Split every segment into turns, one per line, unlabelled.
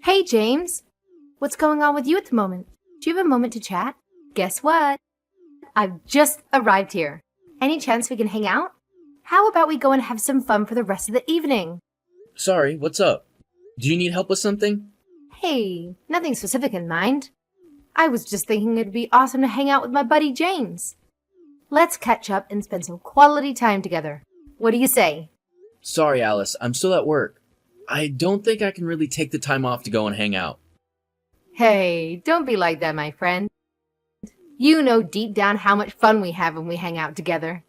Hey, James. What's going on with you at the moment? Do you have a moment to chat? Guess what? I've just arrived here. Any chance we can hang out? How about we go and have some fun for the rest of the evening?
Sorry, what's up? Do you need help with something?
Hey, nothing specific in mind. I was just thinking it'd be awesome to hang out with my buddy James. Let's catch up and spend some quality time together. What do you say?
Sorry, Alice, I'm still at work. I don't think I can really take the time off to go and hang out.
Hey, don't be like that, my friend. You know deep down how much fun we have when we hang out together.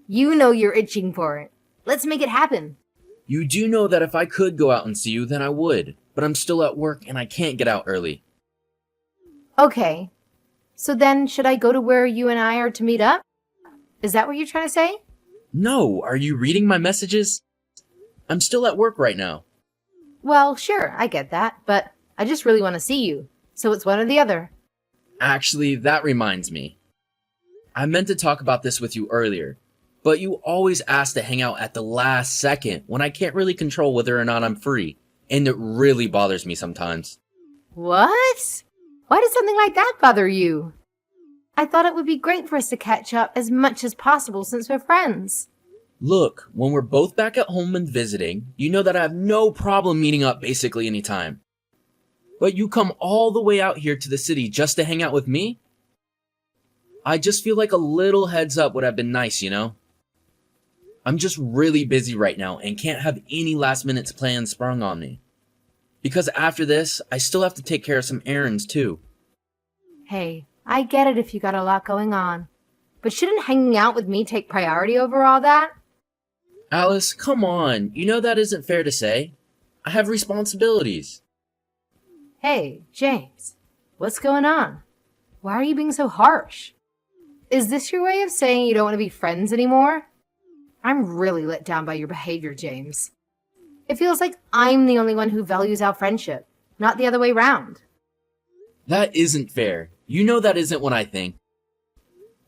You know you're itching for it. Let's make it happen.
You do know that if I could go out and see you, then I would. But I'm still at work and I can't get out early.
Okay. So then, should I go to where you and I are to meet up? Is that what you're trying to say?
No, are you reading my messages? I'm still at work right now.
Well, sure, I get that, but I just really want to see you. So it's one or the other.
Actually, that reminds me. I meant to talk about this with you earlier, but you always ask to hang out at the last second when I can't really control whether or not I'm free, and it really bothers me sometimes.
What? Why does something like that bother you? I thought it would be great for us to catch up as much as possible since we're friends.
Look, when we're both back at home and visiting, you know that I have no problem meeting up basically anytime. But you come all the way out here to the city just to hang out with me? I just feel like a little heads up would have been nice, you know? I'm just really busy right now and can't have any last minute plans sprung on me. Because after this, I still have to take care of some errands too.
Hey, I get it if you got a lot going on. But shouldn't hanging out with me take priority over all that?
Alice, come on. You know that isn't fair to say. I have responsibilities.
Hey, James, what's going on? Why are you being so harsh? Is this your way of saying you don't want to be friends anymore? I'm really let down by your behavior, James. It feels like I'm the only one who values our friendship, not the other way round.
That isn't fair. You know that isn't what I think.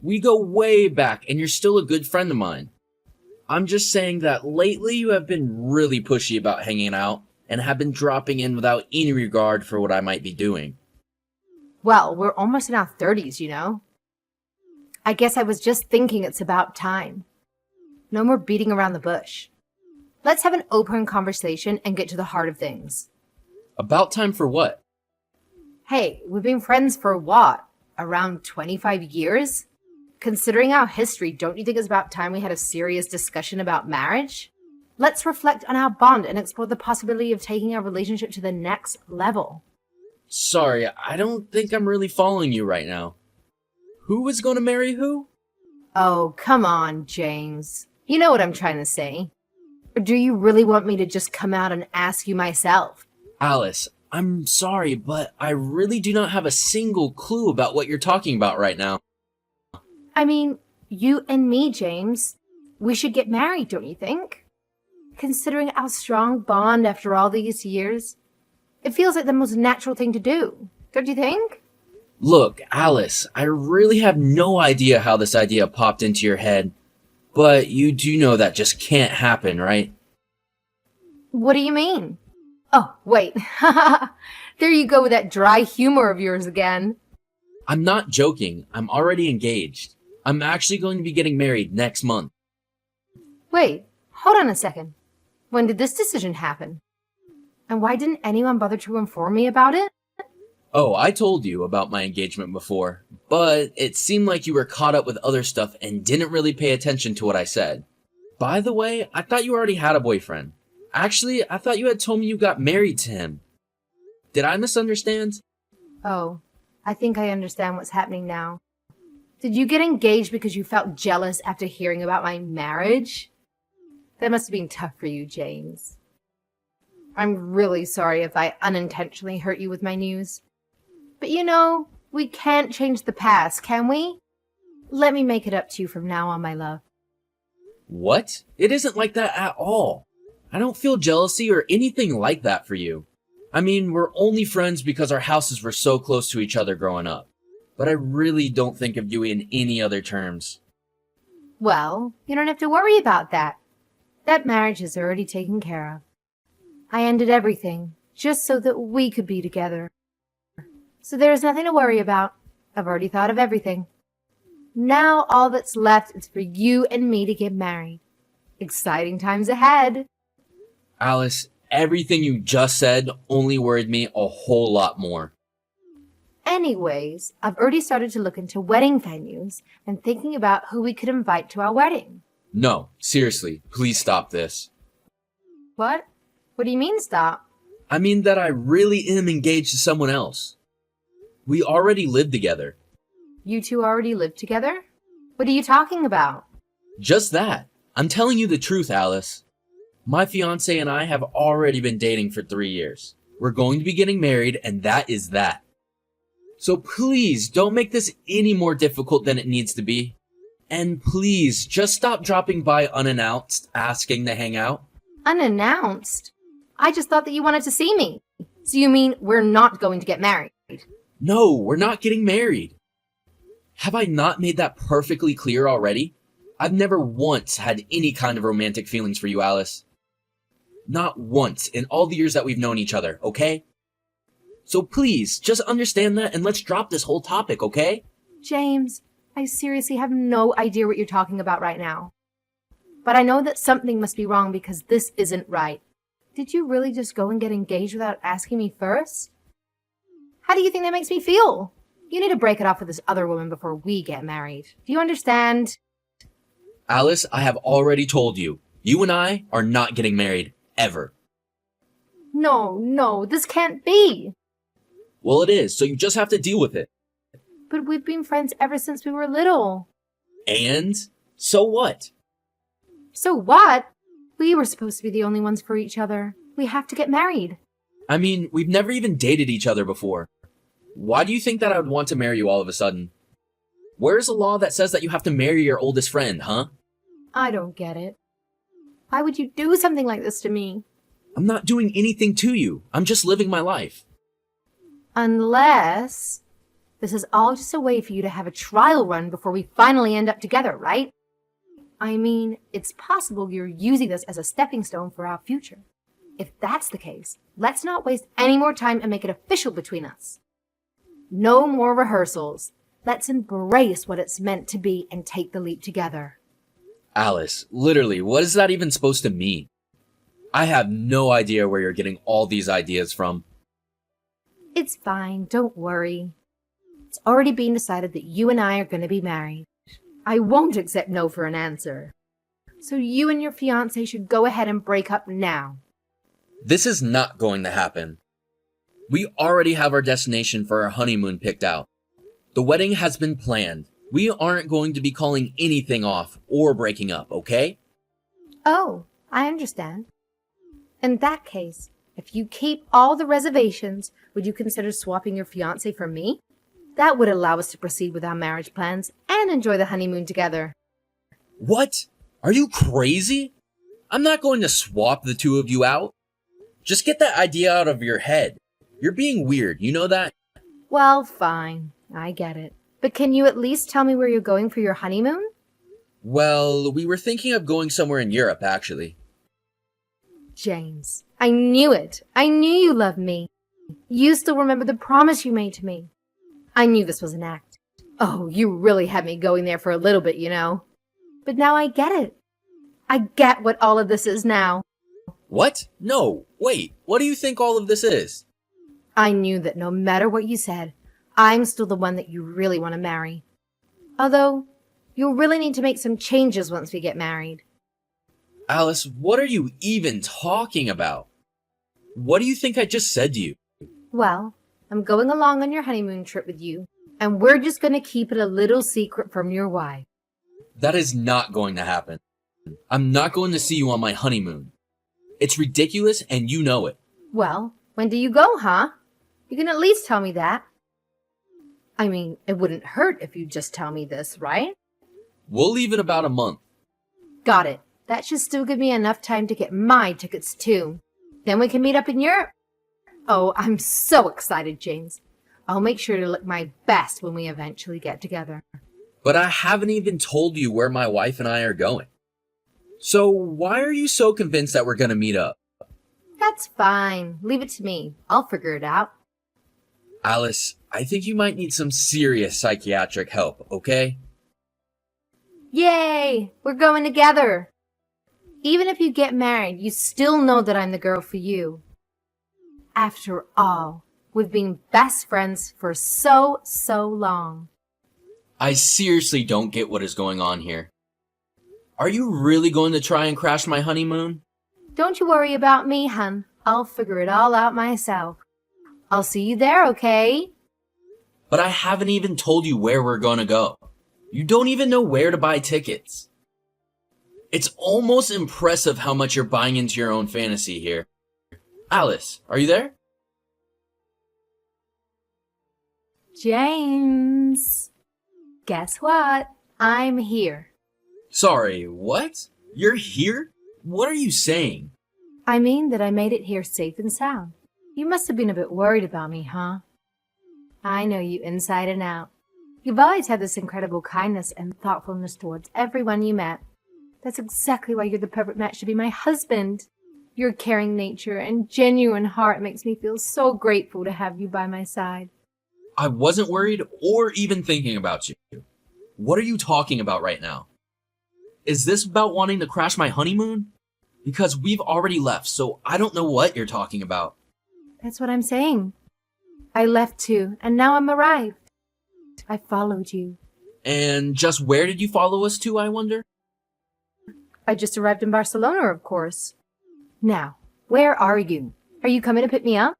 We go way back and you're still a good friend of mine. I'm just saying that lately you have been really pushy about hanging out and have been dropping in without any regard for what I might be doing.
Well, we're almost in our 30s, you know? I guess I was just thinking it's about time. No more beating around the bush. Let's have an open conversation and get to the heart of things.
About time for what?
Hey, we've been friends for what? Around 25 years? Considering our history, don't you think it's about time we had a serious discussion about marriage? Let's reflect on our bond and explore the possibility of taking our relationship to the next level.
Sorry, I don't think I'm really following you right now. Who is going to marry who?
Oh, come on, James. You know what I'm trying to say. Or do you really want me to just come out and ask you myself?
Alice, I'm sorry, but I really do not have a single clue about what you're talking about right now.
I mean, you and me, James. We should get married, don't you think? Considering our strong bond after all these years, it feels like the most natural thing to do, don't you think?
Look, Alice, I really have no idea how this idea popped into your head, but you do know that just can't happen, right?
What do you mean? Oh, wait. There you go with that dry humor of yours again.
I'm not joking. I'm already engaged. I'm actually going to be getting married next month.
Wait, hold on a second. When did this decision happen? And why didn't anyone bother to inform me about it?
Oh, I told you about my engagement before, but it seemed like you were caught up with other stuff and didn't really pay attention to what I said. By the way, I thought you already had a boyfriend. Actually, I thought you had told me you got married to him. Did I misunderstand?
Oh, I think I understand what's happening now. Did you get engaged because you felt jealous after hearing about my marriage? That must have been tough for you, James. I'm really sorry if I unintentionally hurt you with my news. But you know, we can't change the past, can we? Let me make it up to you from now on, my love.
What? It isn't like that at all. I don't feel jealousy or anything like that for you. I mean, we're only friends because our houses were so close to each other growing up. But I really don't think of you in any other terms.
Well, you don't have to worry about that. That marriage is already taken care of. I ended everything, just so that we could be together. So there is nothing to worry about. I've already thought of everything. Now all that's left is for you and me to get married. Exciting times ahead.
Alice, everything you just said only worried me a whole lot more.
Anyways, I've already started to look into wedding venues and thinking about who we could invite to our wedding.
No, seriously, please stop this.
What? What do you mean stop?
I mean that I really am engaged to someone else. We already live together.
You two already live together? What are you talking about?
Just that. I'm telling you the truth, Alice. My fiance and I have already been dating for 3 years. We're going to be getting married, and that is that. So please don't make this any more difficult than it needs to be. And please just stop dropping by unannounced, asking to hang out.
Unannounced? I just thought that you wanted to see me. So you mean we're not going to get married?
No, we're not getting married. Have I not made that perfectly clear already? I've never once had any kind of romantic feelings for you, Alice. Not once in all the years that we've known each other, okay? So please, just understand that and let's drop this whole topic, okay?
James, I seriously have no idea what you're talking about right now. But I know that something must be wrong because this isn't right. Did you really just go and get engaged without asking me first? How do you think that makes me feel? You need to break it off with this other woman before we get married. Do you understand?
Alice, I have already told you. You and I are not getting married, ever.
No, this can't be.
Well, it is, so you just have to deal with it.
But we've been friends ever since we were little.
And? So what?
So what? We were supposed to be the only ones for each other. We have to get married.
I mean, we've never even dated each other before. Why do you think that I would want to marry you all of a sudden? Where's a law that says that you have to marry your oldest friend, huh?
I don't get it. Why would you do something like this to me?
I'm not doing anything to you. I'm just living my life.
Unless this is all just a way for you to have a trial run before we finally end up together, right? I mean, it's possible you're using this as a stepping stone for our future. If that's the case, let's not waste any more time and make it official between us. No more rehearsals. Let's embrace what it's meant to be and take the leap together.
Alice, literally, what is that even supposed to mean? I have no idea where you're getting all these ideas from.
It's fine, don't worry. It's already been decided that you and I are going to be married. I won't accept no for an answer. So you and your fiancé should go ahead and break up now.
This is not going to happen. We already have our destination for our honeymoon picked out. The wedding has been planned. We aren't going to be calling anything off or breaking up, okay?
Oh, I understand. In that case, if you keep all the reservations, would you consider swapping your fiancé for me? That would allow us to proceed with our marriage plans and enjoy the honeymoon together.
What? Are you crazy? I'm not going to swap the two of you out. Just get that idea out of your head. You're being weird, you know that?
Well, fine. I get it. But can you at least tell me where you're going for your honeymoon?
Well, we were thinking of going somewhere in Europe, actually.
James, I knew it. I knew you loved me. You still remember the promise you made to me. I knew this was an act. Oh, you really had me going there for a little bit, you know. But now I get it. I get what all of this is now.
What? No, wait, what do you think all of this is?
I knew that no matter what you said, I'm still the one that you really want to marry. Although, you'll really need to make some changes once we get married.
Alice, what are you even talking about? What do you think I just said to you?
Well, I'm going along on your honeymoon trip with you, and we're just going to keep it a little secret from your wife.
That is not going to happen. I'm not going to see you on my honeymoon. It's ridiculous and you know it.
Well, when do you go, huh? You can at least tell me that. I mean, it wouldn't hurt if you just tell me this, right?
We'll leave in about a month.
Got it. That should still give me enough time to get my tickets too. Then we can meet up in Europe. Oh, I'm so excited, James. I'll make sure to look my best when we eventually get together.
But I haven't even told you where my wife and I are going. So why are you so convinced that we're going to meet up?
That's fine. Leave it to me. I'll figure it out.
Alice, I think you might need some serious psychiatric help, okay?
Yay! We're going together. Even if you get married, you still know that I'm the girl for you. After all, we've been best friends for so long.
I seriously don't get what is going on here. Are you really going to try and crash my honeymoon?
Don't you worry about me, hun. I'll figure it all out myself. I'll see you there, okay?
But I haven't even told you where we're going to go. You don't even know where to buy tickets. It's almost impressive how much you're buying into your own fantasy here. Alice, are you there?
James, guess what? I'm here.
Sorry, what? You're here? What are you saying?
I mean that I made it here safe and sound. You must have been a bit worried about me, huh? I know you inside and out. You've always had this incredible kindness and thoughtfulness towards everyone you met. That's exactly why you're the perfect match to be my husband. Your caring nature and genuine heart makes me feel so grateful to have you by my side.
I wasn't worried or even thinking about you. What are you talking about right now? Is this about wanting to crash my honeymoon? Because we've already left, so I don't know what you're talking about.
That's what I'm saying. I left too, and now I'm arrived. I followed you.
And just where did you follow us to, I wonder?
I just arrived in Barcelona, of course. Now, where are you? Are you coming to pick me up?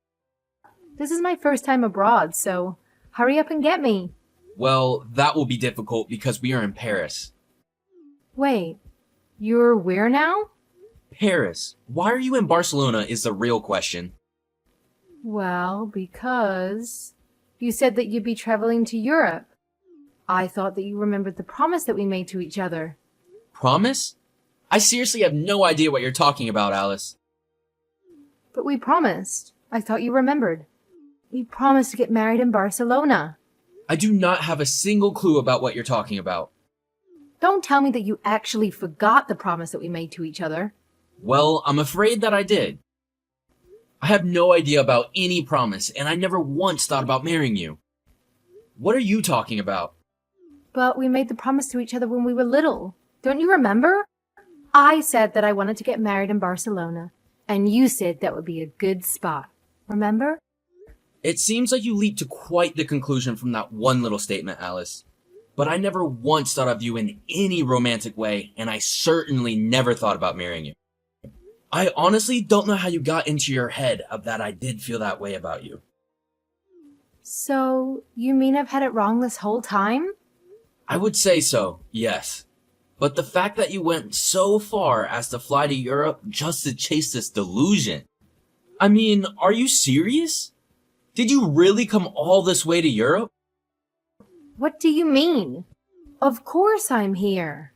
This is my first time abroad, so hurry up and get me.
Well, that will be difficult because we are in Paris.
Wait, you're where now?
Paris. Why are you in Barcelona is the real question.
Well, because you said that you'd be traveling to Europe. I thought that you remembered the promise that we made to each other.
Promise? I seriously have no idea what you're talking about, Alice.
But we promised. I thought you remembered. We promised to get married in Barcelona.
I do not have a single clue about what you're talking about.
Don't tell me that you actually forgot the promise that we made to each other.
Well, I'm afraid that I did. I have no idea about any promise, and I never once thought about marrying you. What are you talking about?
But we made the promise to each other when we were little. Don't you remember? I said that I wanted to get married in Barcelona, and you said that would be a good spot. Remember?
It seems like you leaped to quite the conclusion from that one little statement, Alice. But I never once thought of you in any romantic way, and I certainly never thought about marrying you. I honestly don't know how you got into your head of that I did feel that way about you.
So, you mean I've had it wrong this whole time?
I would say so, yes. But the fact that you went so far as to fly to Europe just to chase this delusion. I mean, are you serious? Did you really come all this way to Europe?
What do you mean? Of course I'm here.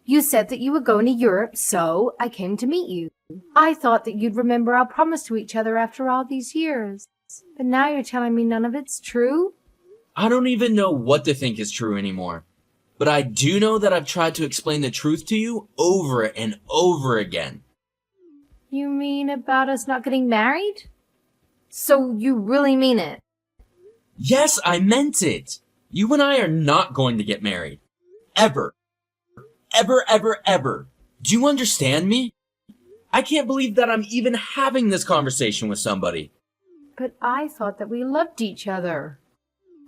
You said that you were going to Europe, so I came to meet you. I thought that you'd remember our promise to each other after all these years. But now you're telling me none of it's true?
I don't even know what to think is true anymore. But I do know that I've tried to explain the truth to you over and over again.
You mean about us not getting married? So you really mean it?
Yes, I meant it. You and I are not going to get married. Ever. Ever, ever, ever. Do you understand me? I can't believe that I'm even having this conversation with somebody.
But I thought that we loved each other.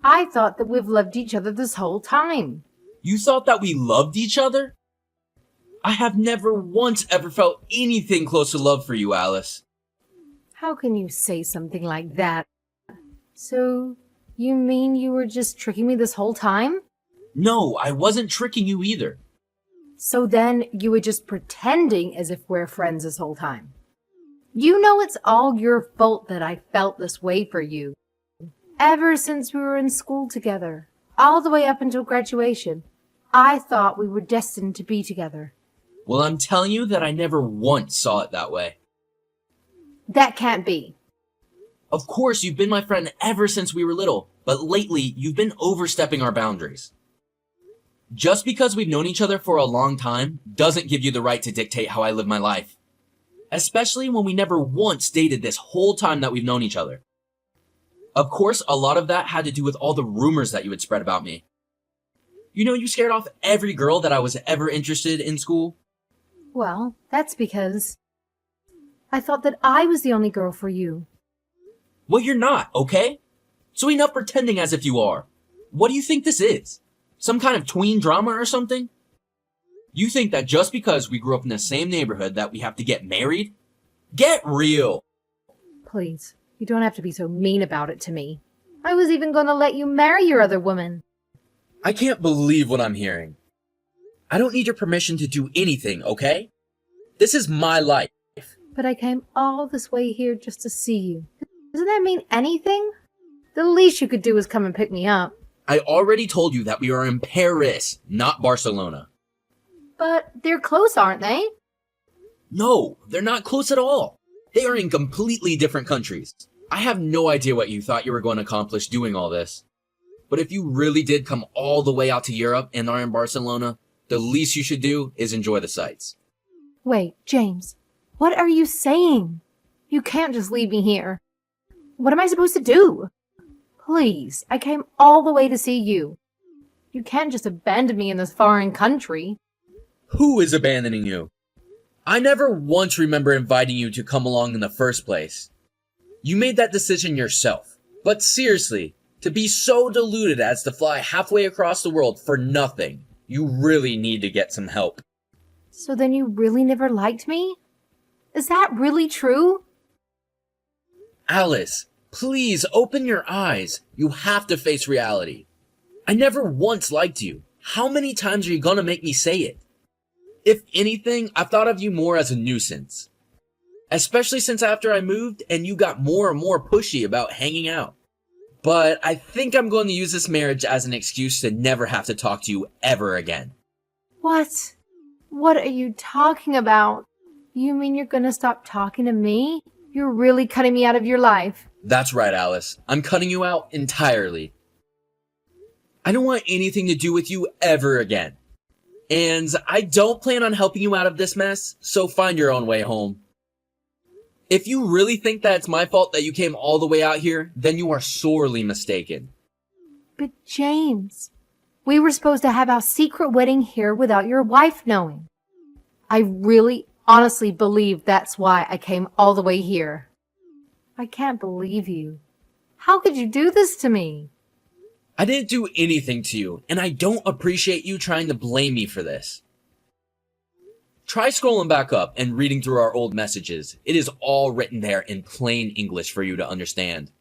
I thought that we've loved each other this whole time.
You thought that we loved each other? I have never once ever felt anything close to love for you, Alice.
How can you say something like that? So, you mean you were just tricking me this whole time?
No, I wasn't tricking you either.
So then you were just pretending as if we're friends this whole time. You know it's all your fault that I felt this way for you. Ever since we were in school together, all the way up until graduation, I thought we were destined to be together.
Well, I'm telling you that I never once saw it that way.
That can't be.
Of course, you've been my friend ever since we were little, but lately you've been overstepping our boundaries. Just because we've known each other for a long time doesn't give you the right to dictate how I live my life. Especially when we never once dated this whole time that we've known each other. Of course, a lot of that had to do with all the rumors that you had spread about me. You know, you scared off every girl that I was ever interested in school.
Well, that's because I thought that I was the only girl for you.
Well, you're not, okay? So enough pretending as if you are. What do you think this is? Some kind of tween drama or something? You think that just because we grew up in the same neighborhood that we have to get married? Get real!
Please, you don't have to be so mean about it to me. I was even going to let you marry your other woman.
I can't believe what I'm hearing. I don't need your permission to do anything, okay? This is my life.
But I came all this way here just to see you. Doesn't that mean anything? The least you could do is come and pick me up.
I already told you that we are in Paris, not Barcelona.
But they're close, aren't they?
No, they're not close at all. They are in completely different countries. I have no idea what you thought you were going to accomplish doing all this. But if you really did come all the way out to Europe and are in Barcelona, the least you should do is enjoy the sights.
Wait, James, what are you saying? You can't just leave me here. What am I supposed to do? Please, I came all the way to see you. You can't just abandon me in this foreign country.
Who is abandoning you? I never once remember inviting you to come along in the first place. You made that decision yourself. But seriously, to be so deluded as to fly halfway across the world for nothing, you really need to get some help.
So then you really never liked me? Is that really true?
Alice, please open your eyes. You have to face reality. I never once liked you. How many times are you gonna make me say it? If anything, I've thought of you more as a nuisance. Especially since after I moved and you got more and more pushy about hanging out. But I think I'm going to use this marriage as an excuse to never have to talk to you ever again.
What? What are you talking about? You mean you're gonna stop talking to me? You're really cutting me out of your life.
That's right, Alice. I'm cutting you out entirely. I don't want anything to do with you ever again. And I don't plan on helping you out of this mess, so find your own way home. If you really think that it's my fault that you came all the way out here, then you are sorely mistaken.
But James, we were supposed to have our secret wedding here without your wife knowing. I really, honestly believe that's why I came all the way here. I can't believe you. How could you do this to me?
I didn't do anything to you, and I don't appreciate you trying to blame me for this. Try scrolling back up and reading through our old messages. It is all written there in plain English for you to understand.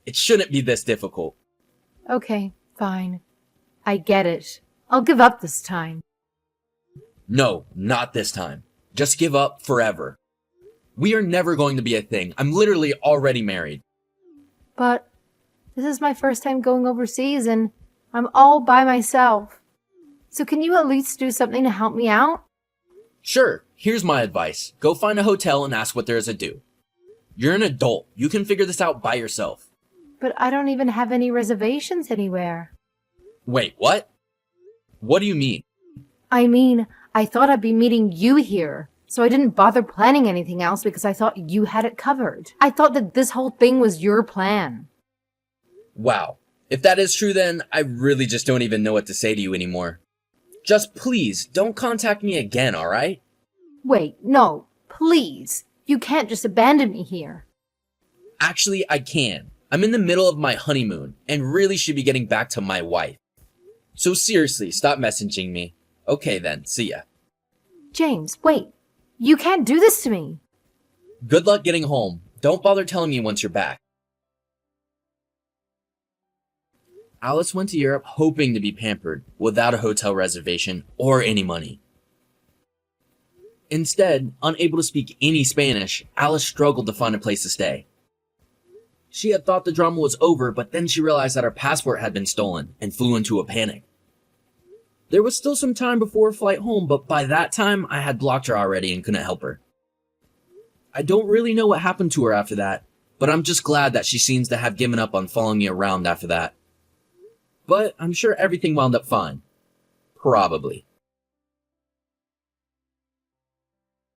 It shouldn't be this difficult.
Okay, fine. I get it. I'll give up this time.
No, not this time. Just give up forever. We are never going to be a thing. I'm literally already married.
But this is my first time going overseas and I'm all by myself. So can you at least do something to help me out?
Sure, here's my advice. Go find a hotel and ask what there is to do. You're an adult. You can figure this out by yourself.
But I don't even have any reservations anywhere.
Wait, what? What do you mean?
I mean, I thought I'd be meeting you here. So I didn't bother planning anything else because I thought you had it covered. I thought that this whole thing was your plan.
Wow. If that is true, then I really just don't even know what to say to you anymore. Just please, don't contact me again, alright?
Wait, no, please. You can't just abandon me here.
Actually, I can. I'm in the middle of my honeymoon, and really should be getting back to my wife. So seriously, stop messaging me. Okay then, see ya.
James, wait. You can't do this to me.
Good luck getting home. Don't bother telling me once you're back. Alice went to Europe hoping to be pampered, without a hotel reservation or any money. Instead, unable to speak any Spanish, Alice struggled to find a place to stay. She had thought the drama was over, but then she realized that her passport had been stolen and flew into a panic. There was still some time before her flight home, but by that time, I had blocked her already and couldn't help her. I don't really know what happened to her after that, but I'm just glad that she seems to have given up on following me around after that. But I'm sure everything wound up fine. Probably.